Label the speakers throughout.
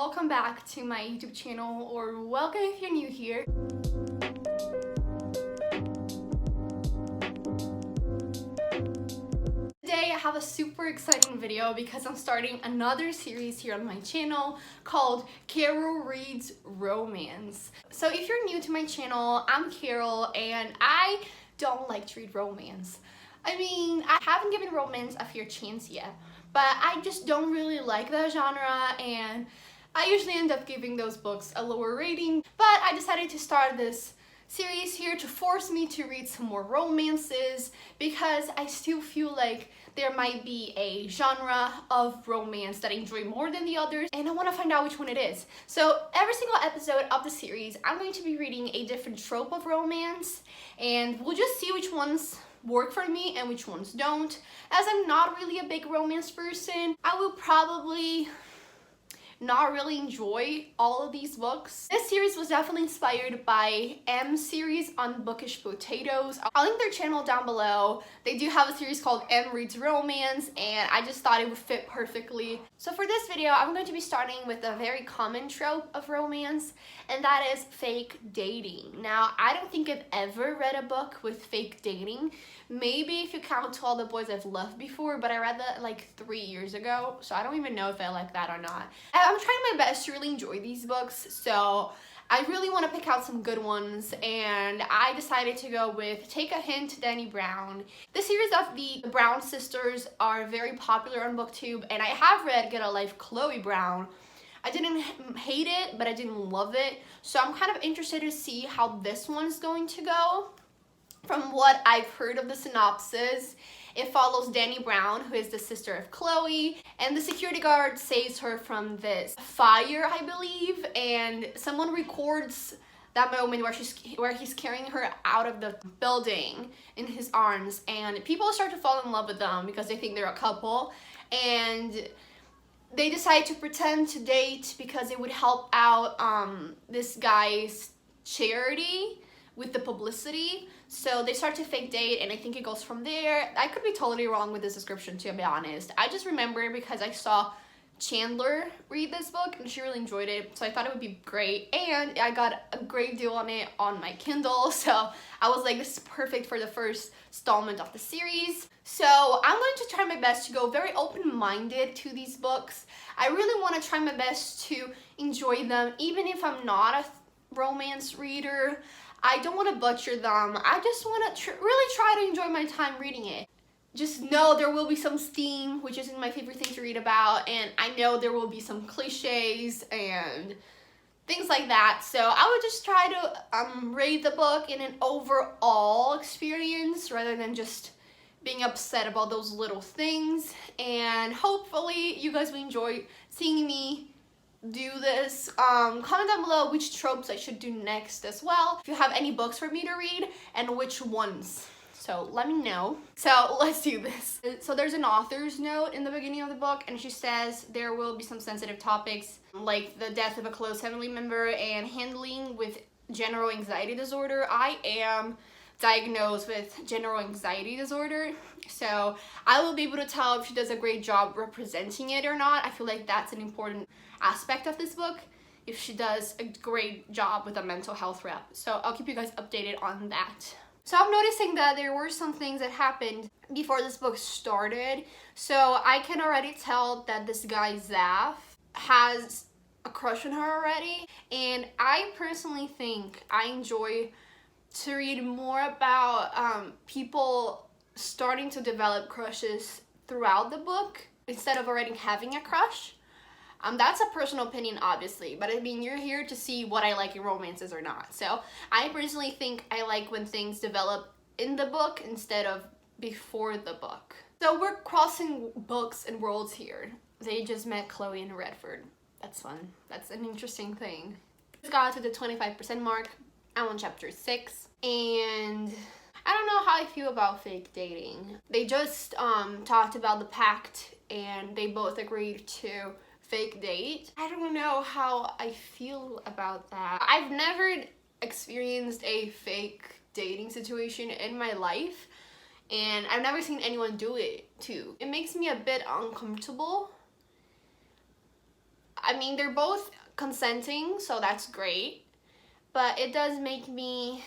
Speaker 1: welcome back to my YouTube channel, or welcome if you're new here. Today I have a super exciting video because I'm starting another series here on my channel called Carol Reads Romance. So if you're new to my channel, I'm Carol and I don't like to read romance. I mean, I haven't given romance a fair chance yet, but I just don't really like that genre, and I usually end up giving those books a lower rating. But I decided to start this series here to force me to read some more romances, because I still feel like there might be a genre of romance that I enjoy more than the others, and I want to find out which one it is. So every single episode of the series, I'm going to be reading a different trope of romance, and we'll just see which ones work for me and which ones don't. As I'm not really a big romance person, I will probably not really enjoy all of these books. This series was definitely inspired by M's series on Bookish Potatoes. I'll link their channel down below. They do have a series called M Reads Romance, and I just thought it would fit perfectly. So for this video, I'm going to be starting with a very common trope of romance, and that is fake dating. Now, I don't think I've ever read a book with fake dating. Maybe if you count To All the Boys I've Loved Before, but I read that like 3 years ago, so I don't even know if I like that or not. I'm trying my best to really enjoy these books, so I really want to pick out some good ones, and I decided to go with Take a Hint, Dani Brown. The series of the Brown sisters are very popular on BookTube, and I have read Get a Life, Chloe Brown. I didn't hate it, but I didn't love it, so I'm kind of interested to see how this one's going to go. From what I've heard of the synopsis, it follows Dani Brown, who is the sister of Chloe, and the security guard saves her from this fire, I believe, and someone records that moment where he's carrying her out of the building in his arms, and people start to fall in love with them because they think they're a couple, and they decide to pretend to date because it would help out this guy's charity with the publicity. So they start to fake date, and I think it goes from there. I could be totally wrong with this description, to be honest. I just remember because I saw Chandler read this book and she really enjoyed it, so I thought it would be great, and I got a great deal on it on my Kindle, so I was like, this is perfect for the first installment of the series. So I'm going to try my best to go very open-minded to these books. I really want to try my best to enjoy them, even if I'm not a romance reader. I don't want to butcher them. I just want to really try to enjoy my time reading it. Just know there will be some steam, which isn't my favorite thing to read about, and I know there will be some cliches and things like that. So I would just try to rate the book in an overall experience rather than just being upset about those little things. And hopefully you guys will enjoy seeing me do this. Comment down below which tropes I should do next as well, if you have any books for me to read and which ones, so let me know. So let's do this. So there's an author's note in the beginning of the book, and she says there will be some sensitive topics like the death of a close family member and handling with general anxiety disorder. I am diagnosed with general anxiety disorder, so I will be able to tell if she does a great job representing it or not. I feel like that's an important aspect of this book, if she does a great job with a mental health rep. So I'll keep you guys updated on that. So I'm noticing that there were some things that happened before this book started, so I can already tell that this guy Zaf has a crush on her already, and I personally think I enjoy to read more about people starting to develop crushes throughout the book instead of already having a crush. That's a personal opinion, obviously, but I mean, you're here to see what I like in romances or not. So I personally think I like when things develop in the book instead of before the book. So we're crossing books and worlds here. They just met Chloe and Redford. That's fun. That's an interesting thing. Just got to the 25% mark. I'm on chapter 6, and I don't know how I feel about fake dating. They just talked about the pact, and they both agreed to fake date. I don't know how I feel about that. I've never experienced a fake dating situation in my life, and I've never seen anyone do it too. It makes me a bit uncomfortable. I mean, they're both consenting, so that's great. But it does make me,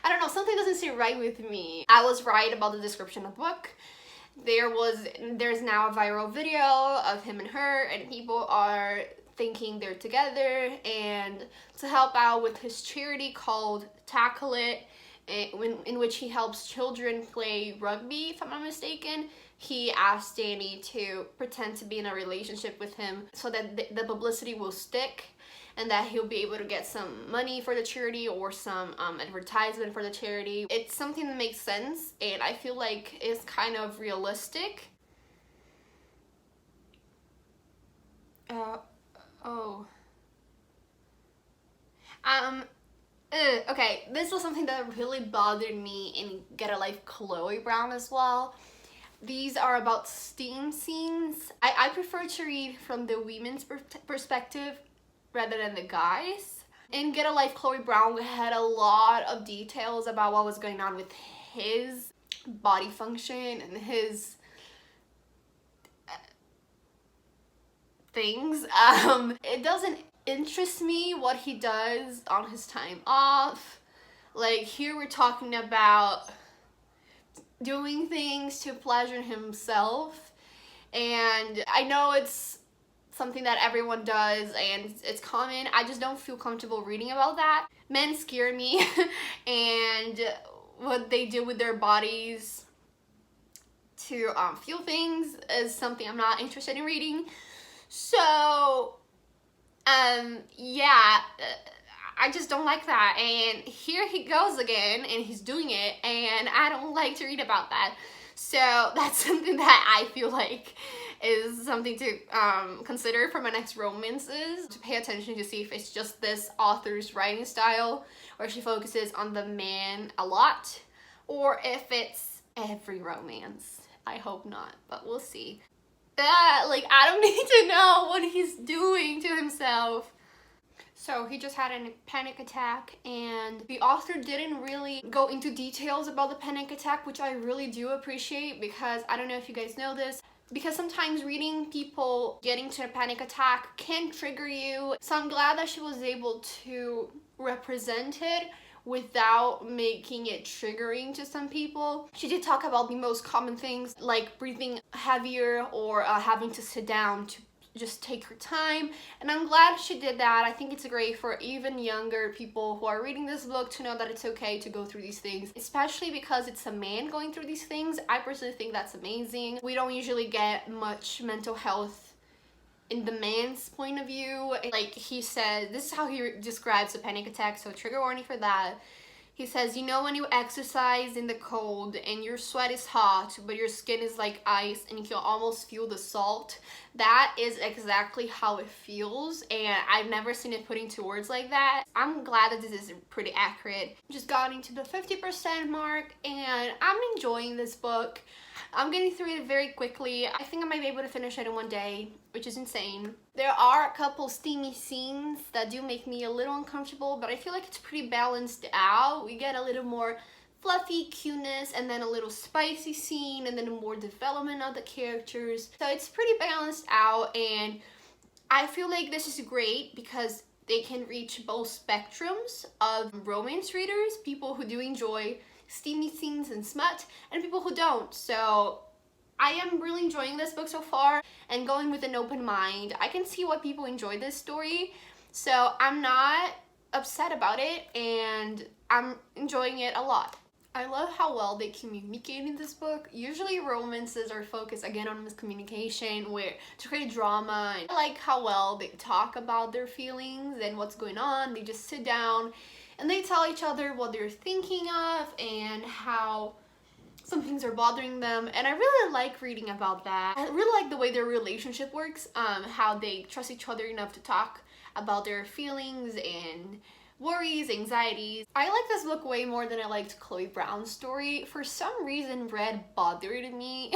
Speaker 1: I don't know, something doesn't sit right with me. I was right about the description of the book. There's now a viral video of him and her, and people are thinking they're together, and to help out with his charity called Tackle It, in which he helps children play rugby, if I'm not mistaken, he asked Dani to pretend to be in a relationship with him so that the publicity will stick and that he'll be able to get some money for the charity or some advertisement for the charity. It's something that makes sense, and I feel like it's kind of realistic. Okay, this was something that really bothered me in Get a Life Chloe Brown as well. These are about steam scenes. I prefer to read from the women's perspective rather than the guys. In Get a Life Chloe Brown, we had a lot of details about what was going on with his body function and his things. It doesn't interest me what he does on his time off. Like, here we're talking about doing things to pleasure himself, and I know it's something that everyone does and it's common. I just don't feel comfortable reading about that. Men scare me and what they do with their bodies to feel things is something I'm not interested in reading. So yeah, I just don't like that, and here he goes again and he's doing it, and I don't like to read about that. So that's something that I feel like is something to consider for my next romances, to pay attention to see if it's just this author's writing style, or she focuses on the man a lot, or if it's every romance. I hope not, but we'll see. Like, I don't need to know what he's doing to himself. So he just had a panic attack, and the author didn't really go into details about the panic attack, which I really do appreciate, because I don't know if you guys know this, because sometimes reading people getting to a panic attack can trigger you. So I'm glad that she was able to represent it without making it triggering to some people. She did talk about the most common things like breathing heavier or having to sit down to just take her time, and I'm glad she did that. I think it's great for even younger people who are reading this book to know that it's okay to go through these things, especially because it's a man going through these things. I personally think that's amazing. We don't usually get much mental health in the man's point of view. Like, he said, this is how he describes a panic attack, so trigger warning for that. He says, you know when you exercise in the cold and your sweat is hot, but your skin is like ice and you can almost feel the salt? That is exactly how it feels, and I've never seen it put into words like that. I'm glad that this is pretty accurate. Just got into the 50% mark, and I'm enjoying this book. I'm getting through it very quickly. I think I might be able to finish it in one day, which is insane. There are a couple steamy scenes that do make me a little uncomfortable, but I feel like it's pretty balanced out. We get a little more fluffy cuteness, and then a little spicy scene, and then more development of the characters. So it's pretty balanced out, and I feel like this is great because they can reach both spectrums of romance readers, people who do enjoy steamy scenes and smut, and people who don't. So I am really enjoying this book so far and going with an open mind. I can see why people enjoy this story, so I'm not upset about it, and I'm enjoying it a lot. I love how well they communicate in this book. Usually romances are focused again on miscommunication, where to create drama, and I like how well they talk about their feelings and what's going on. They just sit down and they tell each other what they're thinking of and how some things are bothering them, and I really like reading about that. I really like the way their relationship works, how they trust each other enough to talk about their feelings and worries, anxieties. I like this book way more than I liked Chloe Brown's story. For some reason, Red bothered me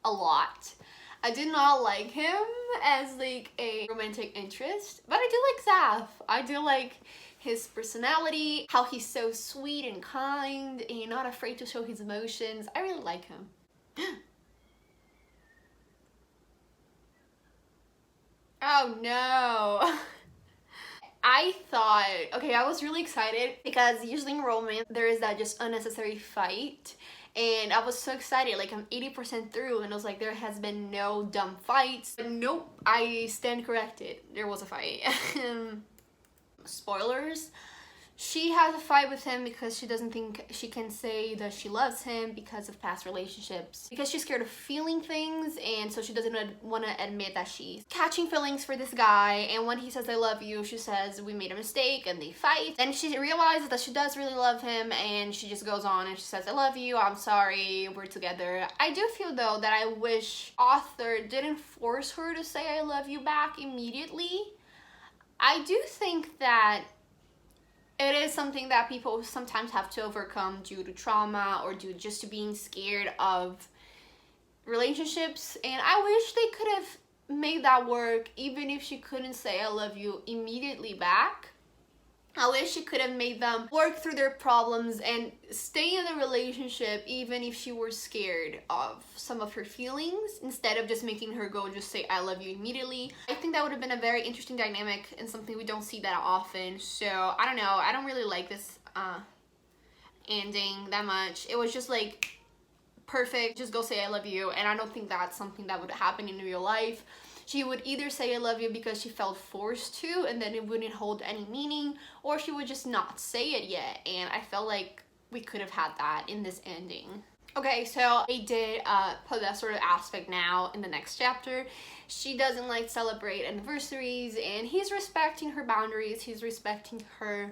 Speaker 1: a lot. I did not like him as like a romantic interest, but I do like Zaf. I do like his personality, how he's so sweet and kind and not afraid to show his emotions. I really like him. Oh no. I thought, okay, I was really excited because usually in romance there is that just unnecessary fight, and I was so excited. Like, I'm 80% through and I was like, there has been no dumb fights. But nope, I stand corrected, there was a fight. Spoilers. She has a fight with him because she doesn't think she can say that she loves him because of past relationships. Because she's scared of feeling things, and so she doesn't want to admit that she's catching feelings for this guy. And when he says I love you, she says we made a mistake, and they fight. Then she realizes that she does really love him, and she just goes on and she says I love you, I'm sorry, we're together. I do feel though that I wish author didn't force her to say I love you back immediately. I do think that it is something that people sometimes have to overcome due to trauma or due just to being scared of relationships. And I wish they could have made that work even if she couldn't say I love you immediately back. I wish she could have made them work through their problems and stay in the relationship even if she were scared of some of her feelings, instead of just making her go and just say I love you immediately. I think that would have been a very interesting dynamic and something we don't see that often. So I don't know, I don't really like this ending that much. It was just like perfect, just go say I love you, and I don't think that's something that would happen in real life. She would either say I love you because she felt forced to, and then it wouldn't hold any meaning, or she would just not say it yet, and I felt like we could have had that in this ending. Okay, so they did put that sort of aspect now in the next chapter. She doesn't like celebrate anniversaries, and he's respecting her boundaries, he's respecting her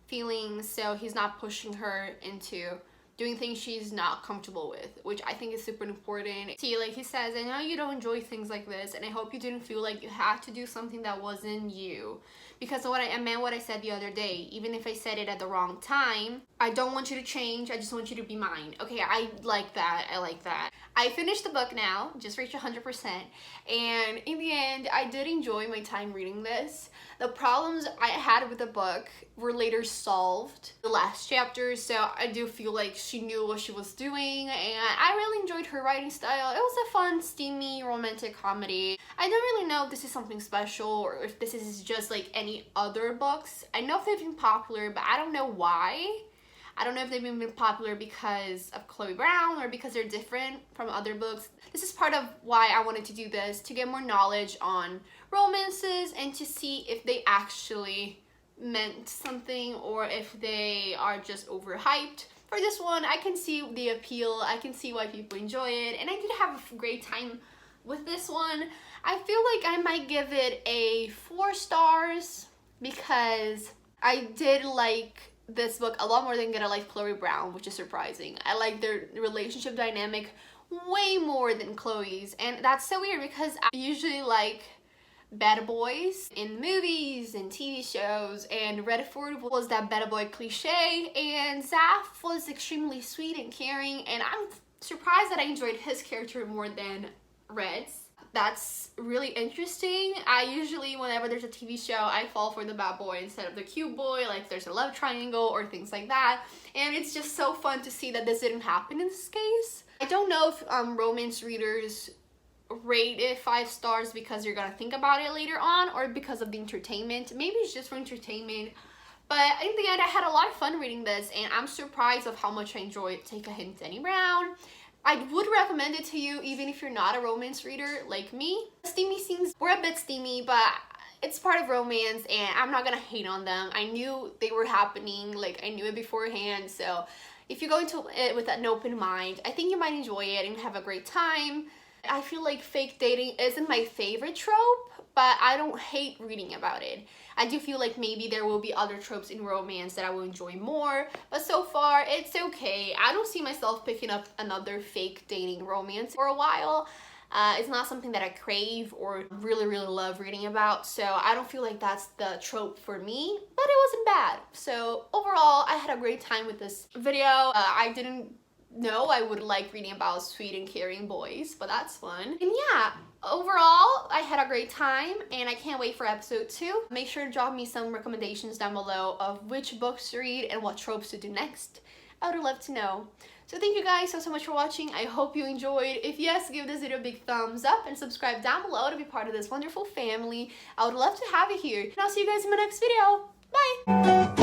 Speaker 1: feelings, so he's not pushing her into doing things she's not comfortable with, which I think is super important. See, like he says, I know you don't enjoy things like this, and I hope you didn't feel like you had to do something that wasn't you. Because what I meant what I said the other day, even if I said it at the wrong time, I don't want you to change, I just want you to be mine. Okay, I like that, I like that. I finished the book now, just reached 100%, and in the end, I did enjoy my time reading this. The problems I had with the book were later solved the last chapter, so I do feel like she knew what she was doing, and I really enjoyed her writing style. It was a fun, steamy, romantic comedy. I don't really know if this is something special or if this is just like any other books. I know they've been popular, but I don't know why. I don't know if they've been popular because of Chloe Brown or because they're different from other books. This is part of why I wanted to do this, to get more knowledge on romances and to see if they actually meant something or if they are just overhyped. For this one, I can see the appeal, I can see why people enjoy it, and I did have a great time with this one. I feel like I might give it a 4 stars because I did like this book a lot more than I like Chloe Brown, which is surprising. I like their relationship dynamic way more than Chloe's, and that's so weird because I usually like bad boys in movies and TV shows, and Redford was that bad boy cliche, and Zaf was extremely sweet and caring, and I'm surprised that I enjoyed his character more than Red's. That's really interesting. I usually, whenever there's a TV show, I fall for the bad boy instead of the cute boy, like there's a love triangle or things like that, and it's just so fun to see that this didn't happen in this case. I don't know if romance readers rate it 5 stars because you're gonna think about it later on or because of the entertainment. Maybe it's just for entertainment, but in the end I had a lot of fun reading this, and I'm surprised of how much I enjoyed Take a Hint, Dani Brown. I would recommend it to you even if you're not a romance reader like me. Steamy scenes were a bit steamy, but it's part of romance and I'm not gonna hate on them. I knew they were happening, like I knew it beforehand, so if you go into it with an open mind, I think you might enjoy it and have a great time. I feel like fake dating isn't my favorite trope, but I don't hate reading about it. I do feel like maybe there will be other tropes in romance that I will enjoy more, but so far it's okay. I don't see myself picking up another fake dating romance for a while. It's not something that I crave or really love reading about, so I don't feel like that's the trope for me, but it wasn't bad. So overall, I had a great time with this video. I didn't know I would like reading about sweet and caring boys, but that's fun. And yeah, overall, I had a great time and I can't wait for episode 2. Make sure to drop me some recommendations down below of which books to read and what tropes to do next. I would love to know. So thank you guys so much for watching. I hope you enjoyed. If yes, give this video a big thumbs up and subscribe down below to be part of this wonderful family. I would love to have you here. And I'll see you guys in my next video. Bye!